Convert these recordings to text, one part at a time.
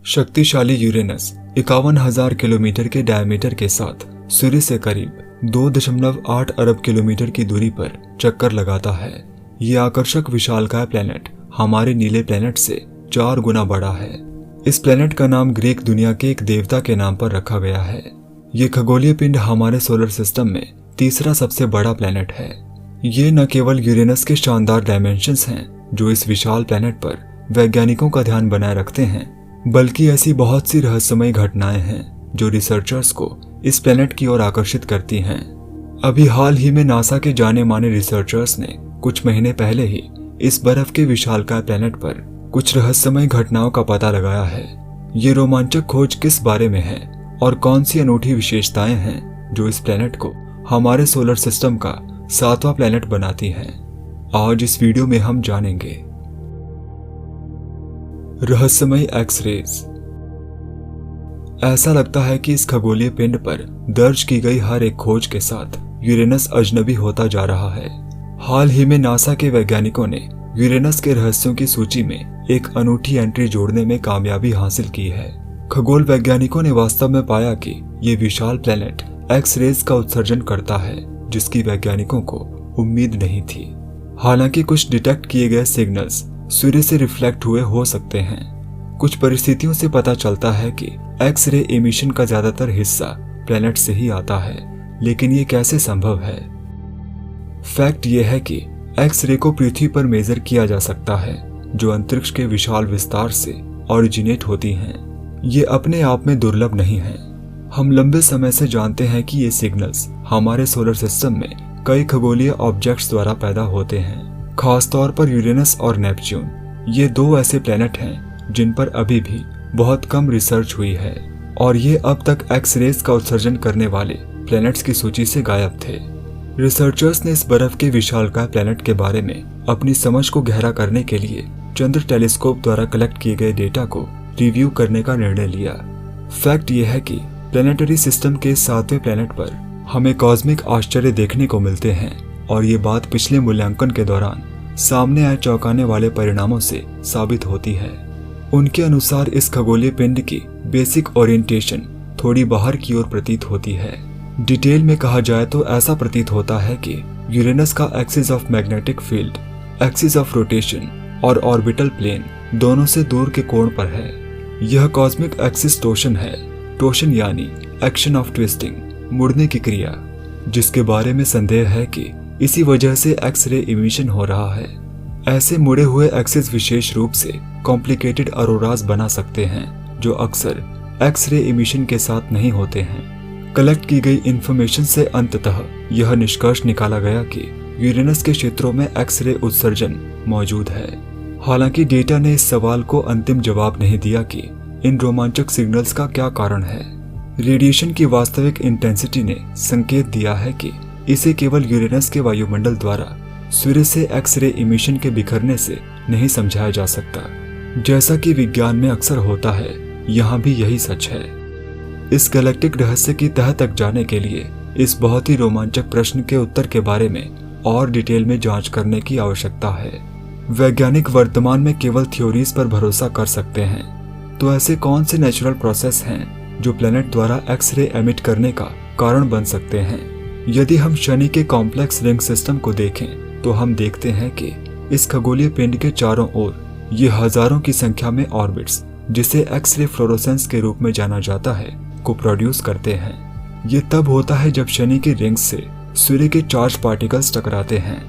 शक्तिशाली Uranus 51,000 kilometre के diameter के साथ सूर्य से करीब 2.8 अरब किलोमीटर की दूरी पर चक्कर लगाता है। ये आकर्षक विशालकाय प्लेनेट हमारे नीले प्लेनेट से 4 गुना बड़ा है। इस प्लेनेट का नाम ग्रीक दुनिया के एक देवता के नाम पर रखा गया है। ये खगोलीय पिंड हमारे सोलर सिस्टम में तीसरा सबसे बड़ा प्लेनेट है। ये न केवल यूरेनस के शानदार डायमेंशंस हैं जो इस विशाल प्लेनेट पर वैज्ञानिकों का ध्यान बनाए रखते हैं, बल्कि ऐसी बहुत सी रहस्यमयी घटनाएं हैं जो रिसर्चर्स को इस प्लेनेट की ओर आकर्षित करती हैं। अभी हाल ही में नासा के जाने माने रिसर्चर्स ने कुछ महीने पहले ही इस बर्फ के विशालकाय प्लेनेट पर कुछ रहस्यमय घटनाओं का पता लगाया है। ये रोमांचक खोज किस बारे में है और कौन सी अनूठी विशेषताएं हैं जो इस प्लेनेट को हमारे सोलर सिस्टम का 7वां प्लेनेट बनाती हैं, आज इस वीडियो में हम जानेंगे। रहस्यमय एक्स-रेज। ऐसा लगता है कि इस खगोलीय पिंड पर दर्ज की गई हर एक खोज के साथ यूरेनस अजनबी होता जा रहा है। हाल ही में नासा के वैज्ञानिकों ने यूरेनस के रहस्यों की सूची में एक अनूठी एंट्री जोड़ने में कामयाबी हासिल की है। खगोल वैज्ञानिकों ने वास्तव में पाया कि ये विशाल प्लेनेट एक्स-रेज का उत्सर्जन करता है, जिसकी वैज्ञानिकों को उम्मीद नहीं थी। हालांकि कुछ डिटेक्ट किए गए सिग्नल्स सूर्य से रिफ्लेक्ट हुए हो सकते हैं। कुछ परिस्थितियों से पता चलता है कि एक्स-रे एमिशन का ज्यादातर हिस्सा प्लेनेट से ही आता है, लेकिन ये कैसे संभव है? फैक्ट ये है कि एक्स-रे को पृथ्वी पर मेजर किया जा सकता है, जो अंतरिक्ष के विशाल विस्तार से ओरिजिनेट होती हैं। ये अपने आप में दुर्लभ नहीं है। हम लंबे समय से जानते हैं कि ये सिग्नल्स हमारे सोलर सिस्टम में कई खगोलीय ऑब्जेक्ट्स द्वारा पैदा होते हैं, खासतौर पर यूरेनस और नेपच्यून। ये 2 ऐसे प्लेनेट हैं जिन पर अभी भी बहुत कम रिसर्च हुई है और ये अब तक एक्स-रेज का उत्सर्जन करने वाले प्लेनेट्स की सूची से गायब थे। रिसर्चर्स ने इस बर्फ के विशालकाय प्लेनेट के बारे में अपनी समझ को गहरा करने के लिए चंद्र टेलीस्कोप द्वारा कलेक्ट किए गए डेटा को रिव्यू करने का निर्णय लिया। फैक्ट ये है कि प्लेनेटरी सिस्टम के 7वें प्लेनेट पर हमें कॉस्मिक आश्चर्य देखने को मिलते हैं और ये बात पिछले मूल्यांकन के दौरान सामने आए चौंकाने वाले परिणामों से साबित होती है। उनके अनुसार इस खगोलीय पिंड की बेसिक ओरिएंटेशन थोड़ी बाहर की ओर प्रतीत होती है। डिटेल में कहा जाए तो ऐसा प्रतीत होता है कि यूरेनस का axis of magnetic field, axis of rotation और ऑर्बिटल प्लेन दोनों से दूर के कोण पर है। यह कॉस्मिक एक्सिस टोशन है। टोशन यानी एक्शन ऑफ ट्विस्टिंग, मुड़ने की क्रिया, जिसके बारे में संदेह है कि इसी वजह से एक्स-रे इमिशन हो रहा है। ऐसे मुड़े हुए एक्सिस विशेष रूप से कॉम्प्लिकेटेड अरोरास बना सकते हैं, जो अक्सर एक्स-रे इमिशन के साथ नहीं होते हैं। कलेक्ट की गई इंफॉर्मेशन से अंततः यह निष्कर्ष निकाला गया कि यूरेनस के क्षेत्रों में एक्स-रे उत्सर्जन मौजूद है। हालांकि डेटा ने इस सवाल को अंतिम जवाब नहीं दिया कि इन रोमांचक सिग्नल्स का क्या कारण है। रेडिएशन की वास्तविक इंटेंसिटी ने संकेत दिया है कि इसे केवल यूरेनस के वायुमंडल द्वारा सूर्य से एक्स-रे इमिशन के बिखरने से नहीं समझाया जा सकता। जैसा कि विज्ञान में अक्सर होता है, यहाँ भी यही सच है। इस गैलेक्टिक रहस्य की तह तक जाने के लिए इस बहुत ही रोमांचक प्रश्न के उत्तर के बारे में और डिटेल में जांच करने की आवश्यकता है। वैज्ञानिक वर्तमान में केवल थ्योरीज पर भरोसा कर सकते हैं, तो ऐसे कौन से नेचुरल प्रोसेस हैं जो प्लेनेट द्वारा एक्स-रे एमिट करने का कारण बन सकते हैं? यदि हम शनि के कॉम्प्लेक्स रिंग सिस्टम को देखें तो हम देखते हैं कि इस खगोलीय पिंड के चारों ओर ये हजारों की संख्या में ऑर्बिट्स, जिसे एक्स-रे फ्लोरोसेंस के रूप में जाना जाता है, को प्रोड्यूस करते हैं। ये तब होता है जब शनि की रिंग्स से सूर्य के चार्ज पार्टिकल्स टकराते हैं।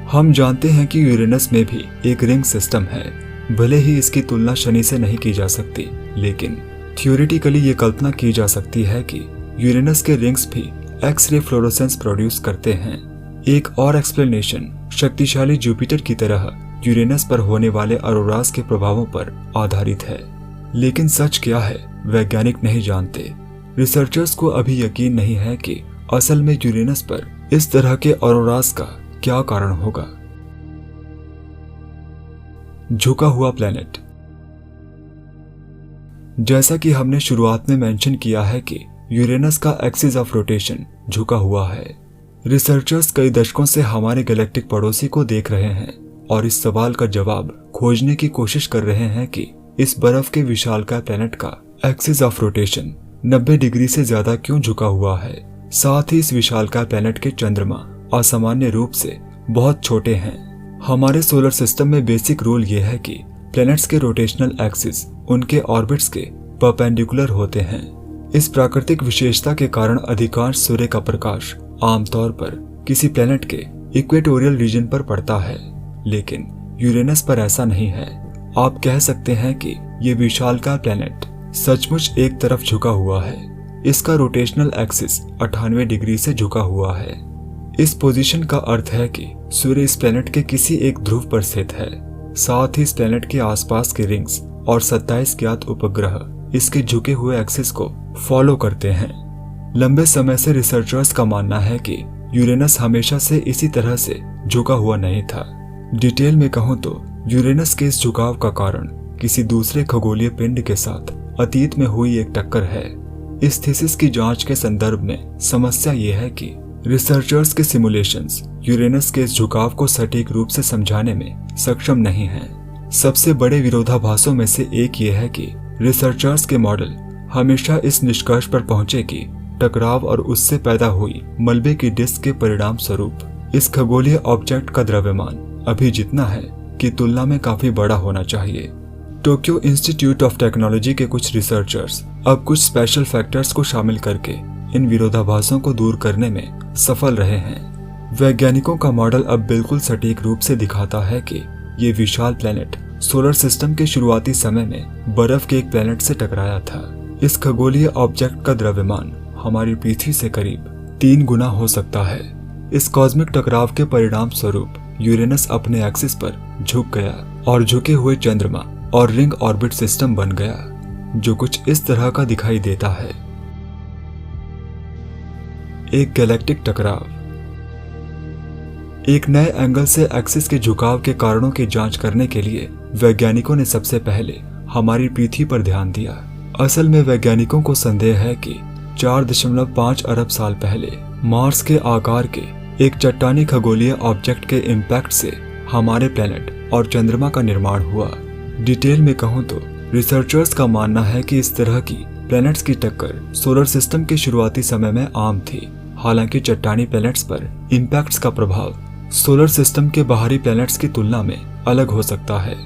हम जानते हैं कि यूरेनस में भी एक रिंग सिस्टम है। भले ही इसकी तुलना शनि से नहीं की जा सकती, लेकिन थियोरेटिकली ये कल्पना की जा सकती है कि यूरेनस के रिंग्स भी एक्स-रे फ्लोरोसेंस प्रोड्यूस करते हैं। एक और एक्सप्लेनेशन शक्तिशाली जुपिटर की तरह यूरेनस पर होने वाले अरोरास के प्रभावों पर आधारित है। लेकिन सच क्या है, वैज्ञानिक नहीं जानते। रिसर्चर्स को अभी यकीन नहीं है कि असल में यूरेनस पर इस तरह के अरोरास का क्या कारण होगा। झुका हुआ प्लेनेट। जैसा कि हमने शुरुआत में मेंशन किया है कि यूरेनस का एक्सिस ऑफ रोटेशन झुका हुआ है। रिसर्चर्स कई दशकों से हमारे गैलेक्टिक पड़ोसी को देख रहे हैं और इस सवाल का जवाब खोजने की कोशिश कर रहे हैं कि इस बर्फ के विशालकाय प्लेनेट का एक्सिस ऑफ रोटेशन 90 डिग्री से ज्यादा क्यों झुका हुआ है। साथ ही इस विशालकाय प्लेनेट के चंद्रमा असामान्य रूप से बहुत छोटे हैं। हमारे सोलर सिस्टम में बेसिक रूल ये है कि प्लैनेट्स के रोटेशनल एक्सिस उनके ऑर्बिट्स के परपेंडिकुलर होते हैं। इस प्राकृतिक विशेषता के कारण अधिकांश सूर्य का प्रकाश आमतौर पर किसी प्लैनेट के इक्वेटोरियल रीजन पर पड़ता है, लेकिन यूरेनस पर ऐसा नहीं है। आप कह सकते हैं कि ये विशालकाय प्लैनेट सचमुच एक तरफ झुका हुआ है। इसका रोटेशनल एक्सिस 98 डिग्री से झुका हुआ है। इस पोजीशन का अर्थ है कि सूर्य इस प्लैनेट के किसी एक ध्रुव पर स्थित है। साथ ही इस प्लैनेट के आसपास के रिंग्स और 27 ज्ञात उपग्रह इसके झुके हुए एक्सिस को फॉलो करते हैं। लंबे समय से रिसर्चर्स का मानना है कि यूरेनस हमेशा से इसी तरह से झुका हुआ नहीं था। डिटेल में कहूं तो यूरेनस के इस झुकाव का कारण किसी दूसरे खगोलीय पिंड के साथ अतीत में हुई एक टक्कर है। इस थीसिस की जांच के संदर्भ में समस्या ये है कि रिसर्चर्स के सिमुलेशंस यूरेनस के इस झुकाव को सटीक रूप से समझाने में सक्षम नहीं हैं। सबसे बड़े विरोधाभासों में से एक ये है कि रिसर्चर्स के मॉडल हमेशा इस निष्कर्ष पर पहुंचे कि टकराव और उससे पैदा हुई मलबे की डिस्क के परिणाम स्वरूप इस खगोलीय ऑब्जेक्ट का द्रव्यमान अभी जितना है की तुलना में काफी बड़ा होना चाहिए। टोक्यो इंस्टीट्यूट ऑफ टेक्नोलॉजी के कुछ रिसर्चर्स अब कुछ स्पेशल फैक्टर्स को शामिल करके इन विरोधाभासों को दूर करने में सफल रहे हैं। वैज्ञानिकों का मॉडल अब बिल्कुल सटीक रूप से दिखाता है कि ये विशाल प्लैनेट सोलर सिस्टम के शुरुआती समय में बर्फ के एक प्लैनेट से टकराया था। इस खगोलीय ऑब्जेक्ट का द्रव्यमान हमारी पृथ्वी से करीब 3 गुना हो सकता है। इस कॉस्मिक टकराव के परिणाम स्वरूप यूरेनस अपने एक्सिस पर झुक गया और झुके हुए चंद्रमा और रिंग ऑर्बिट सिस्टम बन गया, जो कुछ इस तरह का दिखाई देता है। एक गैलेक्टिक टकराव। एक नए एंगल से एक्सिस के झुकाव के कारणों की जांच करने के लिए वैज्ञानिकों ने सबसे पहले हमारी पृथ्वी पर ध्यान दिया। असल में वैज्ञानिकों को संदेह है कि 4.5 अरब साल पहले मार्स के आकार के एक चट्टानी खगोलीय ऑब्जेक्ट के इम्पैक्ट से हमारे प्लैनेट और चंद्रमा का निर्माण हुआ। डिटेल में कहूं तो रिसर्चर्स का मानना है कि इस तरह की प्लैनेट्स की टक्कर सोलर सिस्टम के शुरुआती समय में आम थी। हालांकि चट्टानी प्लैनेट्स पर इम्पैक्ट्स का प्रभाव सोलर सिस्टम के बाहरी प्लैनेट्स की तुलना में अलग हो सकता है।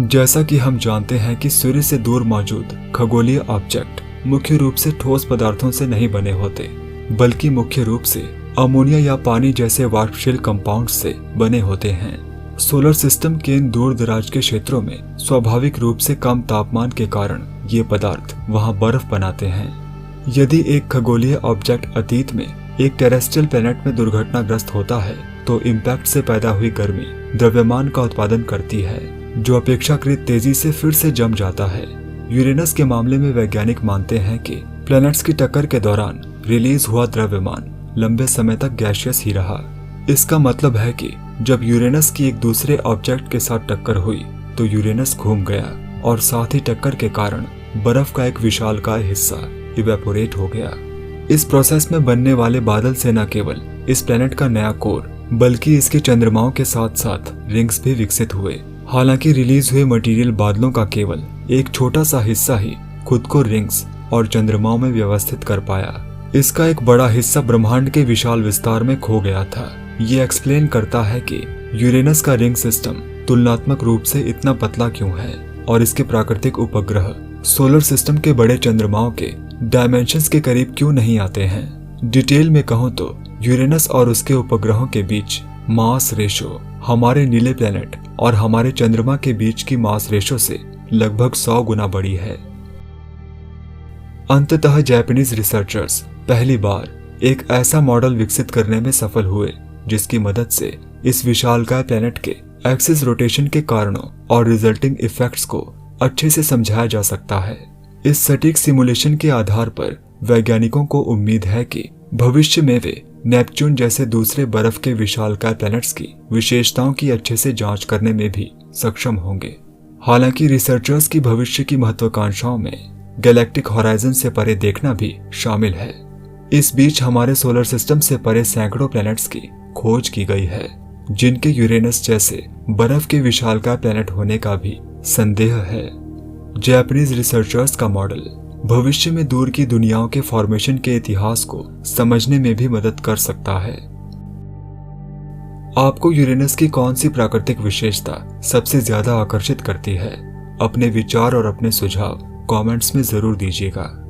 जैसा कि हम जानते हैं कि सूर्य से दूर मौजूद खगोलीय ऑब्जेक्ट मुख्य रूप से ठोस पदार्थों से नहीं बने होते, बल्कि मुख्य रूप से अमोनिया या पानी जैसे वाष्पशील कंपाउंड से बने होते हैं। सोलर सिस्टम के इन दूर दराज के क्षेत्रों में स्वाभाविक रूप से कम तापमान के कारण ये पदार्थ वहां बर्फ बनाते हैं। यदि एक खगोलीय ऑब्जेक्ट अतीत में एक टेरेस्ट्रियल प्लैनेट में दुर्घटनाग्रस्त होता है तो इम्पैक्ट से पैदा हुई गर्मी द्रव्यमान का उत्पादन करती है, जो अपेक्षाकृत तेजी से फिर से जम जाता है। यूरेनस के मामले में वैज्ञानिक मानते हैं कि प्लैनेट्स की टक्कर के दौरान रिलीज हुआ द्रव्यमान लंबे समय तक गैसियस ही रहा। इसका मतलब है कि जब यूरेनस की एक दूसरे ऑब्जेक्ट के साथ टक्कर हुई तो यूरेनस घूम गया और साथ ही टक्कर के कारण बर्फ का एक विशालकाय हिस्सा इवेपोरेट हो गया। इस प्रोसेस में बनने वाले बादल से न केवल इस प्लैनेट का नया कोर बल्कि इसके चंद्रमाओं के साथ साथ रिंग्स भी विकसित हुए। हालांकि रिलीज हुए मटेरियल बादलों का केवल एक छोटा सा हिस्सा ही खुद को रिंग्स और चंद्रमाओं में व्यवस्थित कर पाया। इसका एक बड़ा हिस्सा ब्रह्मांड के विशाल विस्तार में खो गया था। ये एक्सप्लेन करता है कि यूरेनस का रिंग सिस्टम तुलनात्मक रूप से इतना पतला क्यों है और इसके प्राकृतिक उपग्रह सोलर सिस्टम के बड़े चंद्रमाओं के डायमेंशंस के करीब क्यों नहीं आते हैं। डिटेल में कहूं तो यूरेनस और उसके उपग्रहों के बीच मास रेशो हमारे नीले प्लैनेट और हमारे चंद्रमा के बीच की मास रेशो से लगभग 100 गुना बड़ी है। अंततः जापानीज रिसर्चर्स पहली बार एक ऐसा मॉडल विकसित करने में सफल हुए जिसकी मदद से इस विशालकाय प्लैनेट के एक्सिस रोटेशन के कारणों और रिजल्टिंग इफेक्ट्स को अच्छे से समझाया जा सकता है। इस सटीक सिमुलेशन के आधार पर वैज्ञानिकों को उम्मीद है कि भविष्य में वे नेपच्यून जैसे दूसरे बर्फ के विशालकाय प्लैनेट्स की विशेषताओं की अच्छे से जांच करने में भी सक्षम होंगे। हालांकि रिसर्चर्स की भविष्य की महत्वाकांक्षाओं में गैलेक्टिक हॉराइजन से परे देखना भी शामिल है। इस बीच हमारे सोलर सिस्टम से परे सैकड़ों प्लैनेट्स की खोज की गई है, जिनके यूरेनस जैसे बर्फ के विशालकाय प्लैनेट होने का भी संदेह है। जापानीज रिसर्चर्स का मॉडल भविष्य में दूर की दुनियाओं के फॉर्मेशन के इतिहास को समझने में भी मदद कर सकता है। आपको यूरेनस की कौन सी प्राकृतिक विशेषता सबसे ज्यादा आकर्षित करती है? अपने विचार और अपने सुझाव कमेंट्स में जरूर दीजिएगा।